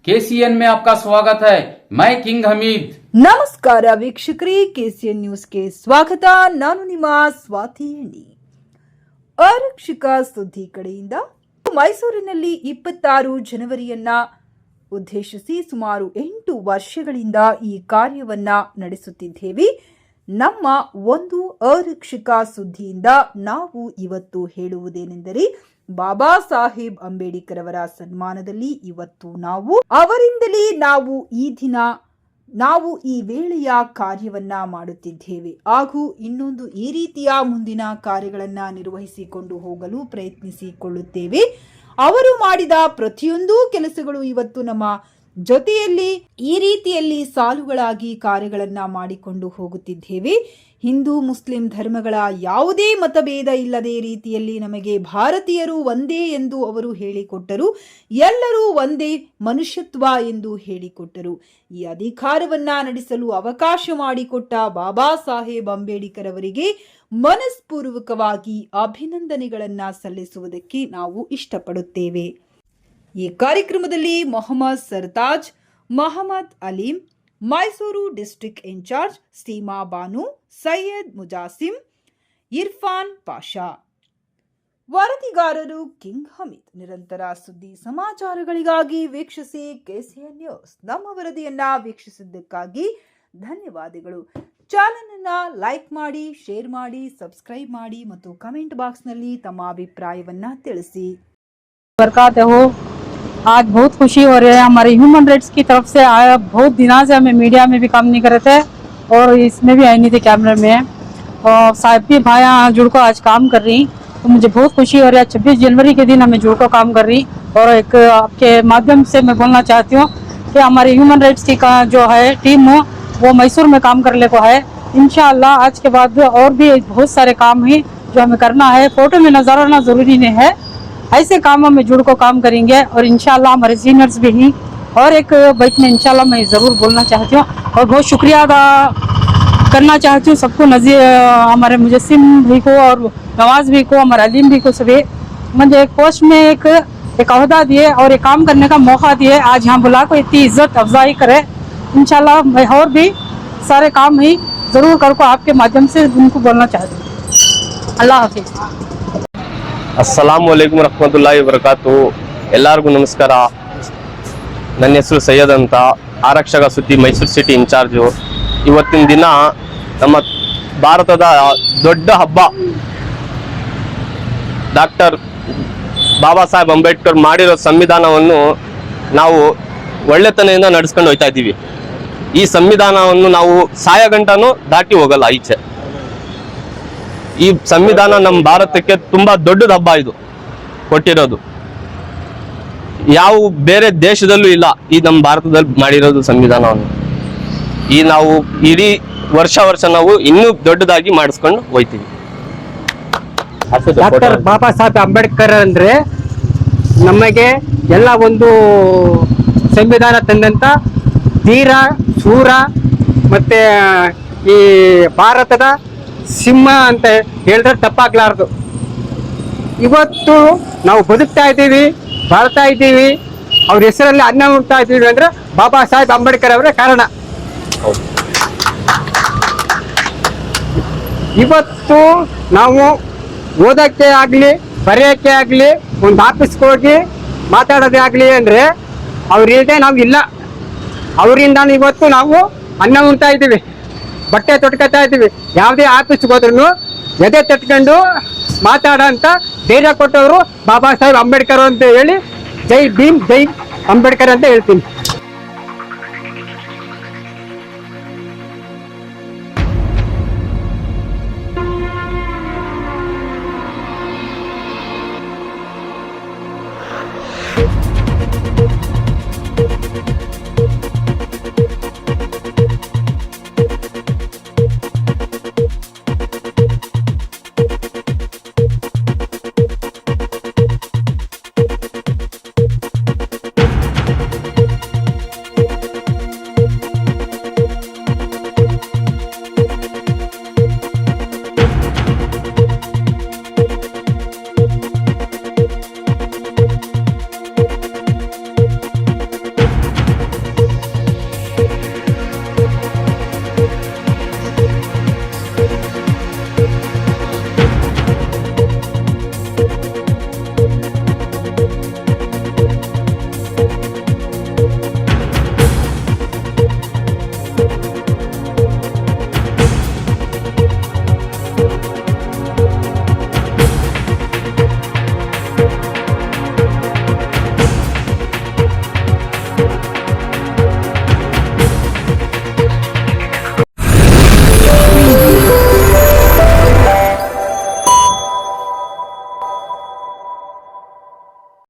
KCN में आपका स्वागत है। मैं किंग हमीद। ನಮಸ್ಕಾರ ವೀಕ್ಷಕರೇ, ಕೆಸಿಎನ್ ನ್ಯೂಸ್ಗೆ ಸ್ವಾಗತ. ನಾನು ನಿಮ್ಮ ಸ್ವಾತಿ ಎಣ್ಣಿ. ಆರಕ್ಷಕ ಸುದ್ದಿ ಕಡೆಯಿಂದ ಮೈಸೂರಿನಲ್ಲಿ 26 ಜನವರಿಯನ್ನ ಉದ್ದೇಶಿಸಿ ಸುಮಾರು 8 ವರ್ಷಗಳಿಂದ ಈ ಕಾರ್ಯವನ್ನ ನಡೆಸುತ್ತಿದ್ದೇವೆ. ನಮ್ಮ ಒಂದು ಆರಕ್ಷಕ ಸುದ್ದಿಯಿಂದ ನಾವು ಇವತ್ತು ಹೇಳುವುದೇನೆಂದರೆ, ಬಾಬಾ ಸಾಹೇಬ್ ಅಂಬೇಡ್ಕರ್ ಅವರ ಸನ್ಮಾನದಲ್ಲಿ ಇವತ್ತು ಅವರಿಂದಲೇ ನಾವು ಈ ವೇಳೆಯ ಕಾರ್ಯವನ್ನ ಮಾಡುತ್ತಿದ್ದೇವೆ ಹಾಗೂ ಇನ್ನೊಂದು ಈ ರೀತಿಯ ಮುಂದಿನ ಕಾರ್ಯಗಳನ್ನು ನಿರ್ವಹಿಸಿಕೊಂಡು ಹೋಗಲು ಪ್ರಯತ್ನಿಸಿಕೊಳ್ಳುತ್ತೇವೆ. ಅವರು ಮಾಡಿದ ಪ್ರತಿಯೊಂದು ಕೆಲಸಗಳು ಇವತ್ತು ನಮ್ಮ ಜೊತೆಯಲ್ಲಿ ಈ ರೀತಿಯಲ್ಲಿ ಸಾಲುಗಳಾಗಿ ಕಾರ್ಯಗಳನ್ನ ಮಾಡಿಕೊಂಡು ಹೋಗುತ್ತಿದ್ದೇವೆ. ಹಿಂದೂ ಮುಸ್ಲಿಂ ಧರ್ಮಗಳ ಯಾವುದೇ ಮತಭೇದ ಇಲ್ಲದೆ ರೀತಿಯಲ್ಲಿ ನಮಗೆ ಭಾರತೀಯರು ಒಂದೇ ಎಂದು ಅವರು ಹೇಳಿಕೊಟ್ಟರು. ಎಲ್ಲರೂ ಒಂದೇ ಮನುಷ್ಯತ್ವ ಎಂದು ಹೇಳಿಕೊಟ್ಟರು. ಈ ಅಧಿಕಾರವನ್ನ ನಡೆಸಲು ಅವಕಾಶ ಮಾಡಿಕೊಟ್ಟ ಬಾಬಾ ಸಾಹೇಬ್ ಅಂಬೇಡ್ಕರ್ ಅವರಿಗೆ ಮನಸ್ಪೂರ್ವಕವಾಗಿ ಅಭಿನಂದನೆಗಳನ್ನ ಸಲ್ಲಿಸುವುದಕ್ಕೆ ನಾವು ಇಷ್ಟಪಡುತ್ತೇವೆ. ಈ ಕಾರ್ಯಕ್ರಮದಲ್ಲಿ ಮೊಹಮ್ಮದ್ ಸರ್ತಾಜ್, ಮೊಹಮ್ಮದ್ ಅಲೀಂ, ಮೈಸೂರು ಡಿಸ್ಟ್ರಿಕ್ಟ್ ಇನ್ಚಾರ್ಜ್ ಸೀಮಾ ಬಾನು, ಸೈಯದ್ ಮುಜಾಸಿಂ, ಇರ್ಫಾನ್ ಪಾಷಾ. ವರದಿಗಾರರು ಕಿಂಗ್ ಹಮೀದ್. ನಿರಂತರ ಸುದ್ದಿ ಸಮಾಚಾರಗಳಿಗಾಗಿ ವೀಕ್ಷಿಸಿ ಕೆಸಿಎನ್ ನ್ಯೂಸ್. ನಮ್ಮ ವರದಿಯನ್ನ ವೀಕ್ಷಿಸಿದ್ದಕ್ಕಾಗಿ ಧನ್ಯವಾದಗಳು. ಚಾನೆಲ್ ಅನ್ನ ಲೈಕ್ ಮಾಡಿ, ಶೇರ್ ಮಾಡಿ, ಸಬ್ಸ್ಕ್ರೈಬ್ ಮಾಡಿ ಮತ್ತು ಕಮೆಂಟ್ ಬಾಕ್ಸ್ ನಲ್ಲಿ ತಮ್ಮ ಅಭಿಪ್ರಾಯವನ್ನ ತಿಳಿಸಿ. आज बहुत खुशी हो रही है. हमारे ह्यूमन राइट्स की तरफ से आया, बहुत दिनों से हमें मीडिया में भी काम नहीं कर रहे थे और इसमें भी आए नहीं थे कैमरे में. और साहिब भी भाई जुड़को आज काम कर रही, तो मुझे बहुत खुशी हो रही है. 26 जनवरी के दिन हमें जुड़को काम कर रही. और एक आपके माध्यम से मैं बोलना चाहती हूँ कि हमारे ह्यूमन राइट्स की जो है टीम वो मैसूर में काम करने को है. इंशाअल्लाह आज के बाद और भी बहुत सारे काम है जो हमें करना है. फोटो में नजर आना जरूरी नहीं है, ऐसे कामों में जुड़ को काम करेंगे. और इंशाल्लाह हमारे सीनियर्स भी हैं. और एक बात में इंशाल्लाह मैं ज़रूर बोलना चाहती हूँ और बहुत शुक्रिया अदा करना चाहती हूँ सबको, नज़ीर हमारे मुजस्सिम भी को और नवाज भी को, हमारे अलीम भी को, सभी मुझे एक पोस्ट में एक अहदा दिए और एक काम करने का मौका दिए. आज यहाँ बुला को इतनी इज्जत अफजाई करे. इंशाल्लाह मैं और भी सारे काम ही ज़रूर कर को आपके माध्यम से उनको बोलना चाहती हूँ. अल्लाह हाफिज़. ಅಸ್ಸಲಾಮು ಅಲೈಕುಮ್ ರಹಮತುಲ್ಲಾಹಿ ವಬರಕಾತು. ಎಲ್ಲರಿಗೂ ನಮಸ್ಕಾರ. ನನ್ನ ಹೆಸರು ಸೈಯದ್ ಅಂತ, ಆರಕ್ಷಕ ಸುದ್ದಿ ಮೈಸೂರು ಸಿಟಿ ಇನ್ಚಾರ್ಜು. ಇವತ್ತಿನ ದಿನ ನಮ್ಮ ಭಾರತದ ದೊಡ್ಡ ಹಬ್ಬ ಡಾಕ್ಟರ್ ಬಾಬಾ ಸಾಹೇಬ್ ಅಂಬೇಡ್ಕರ್ ಮಾಡಿರೋ ಸಂವಿಧಾನವನ್ನು ನಾವು ಒಳ್ಳೆತನದಿಂದ ನಡೆಸ್ಕೊಂಡು ಹೋಗ್ತಾ ಇದ್ದೀವಿ. ಈ ಸಂವಿಧಾನವನ್ನು ನಾವು ಸಾಯಗಂಟನೂ ದಾಟಿ ಹೋಗಲ್ಲ ಈಚೆ. ಈ ಸಂವಿಧಾನ ನಮ್ಮ ಭಾರತಕ್ಕೆ ತುಂಬಾ ದೊಡ್ಡದ ಹಬ್ಬ ಇದು ಕೊಟ್ಟಿರೋದು. ಯಾವ ಬೇರೆ ದೇಶದಲ್ಲೂ ಇಲ್ಲ ಈ ನಮ್ಮ ಭಾರತದಲ್ಲಿ ಮಾಡಿರೋದು ಸಂವಿಧಾನವನ್ನು. ಈ ನಾವು ಇಡೀ ವರ್ಷ ನಾವು ಇನ್ನೂ ದೊಡ್ಡದಾಗಿ ಮಾಡಿಸ್ಕೊಂಡು ಹೋಗ್ತೀವಿ. ಡಾಕ್ಟರ್ ಬಾಬಾ ಸಾಹೇಬ್ ಅಂಬೇಡ್ಕರ್ ಅಂದ್ರೆ ನಮಗೆ ಎಲ್ಲ ಒಂದು ಸಂವಿಧಾನ ತಂದಂತ ಧೀರ ಶೂರ ಮತ್ತೆ ಈ ಭಾರತದ ಸಿಂಹ ಅಂತ ಹೇಳಿದ್ರೆ ತಪ್ಪಾಗ್ಲಾರ್ದು. ಇವತ್ತು ನಾವು ಬದುಕ್ತಾ ಇದ್ದೀವಿ, ಬಾಳ್ತಾ ಇದ್ದೀವಿ, ಅವ್ರ ಹೆಸರಲ್ಲಿ ಅನ್ನ ಉಣ್ತಾ ಇದ್ದೀವಿ ಅಂದ್ರೆ ಬಾಬಾ ಸಾಹೇಬ್ ಅಂಬೇಡ್ಕರ್ ಅವರೇ ಕಾರಣ. ಇವತ್ತು ನಾವು ಓದಕ್ಕೆ ಆಗ್ಲಿ, ಬರೆಯೋಕ್ಕೆ ಆಗ್ಲಿ, ಒಂದು ಆಫೀಸ್ಗೆ ಹೋಗಿ ಮಾತಾಡೋದೇ ಆಗ್ಲಿ ಅಂದ್ರೆ ಅವ್ರಿಲ್ಲದೆ ನಾವು ಇಲ್ಲ. ಅವರಿಂದ ಇವತ್ತು ನಾವು ಅನ್ನ ಉಣ್ತಾ ಇದ್ದೀವಿ, ಬಟ್ಟೆ ತೊಟ್ಕೊತಾ ಇದ್ದೀವಿ. ಯಾವುದೇ ಆಫೀಸ್ಗೆ ಹೋದ್ರೂ ಎದೆ ತಟ್ಕೊಂಡು ಮಾತಾಡೋ ಅಂತ ಧೈರ್ಯ ಕೊಟ್ಟವರು ಬಾಬಾ ಸಾಹೇಬ್ ಅಂಬೇಡ್ಕರ್ ಅಂತ ಹೇಳಿ ಜೈ ಭೀಮ್ ಜೈ ಅಂಬೇಡ್ಕರ್ ಅಂತ ಹೇಳ್ತೀನಿ.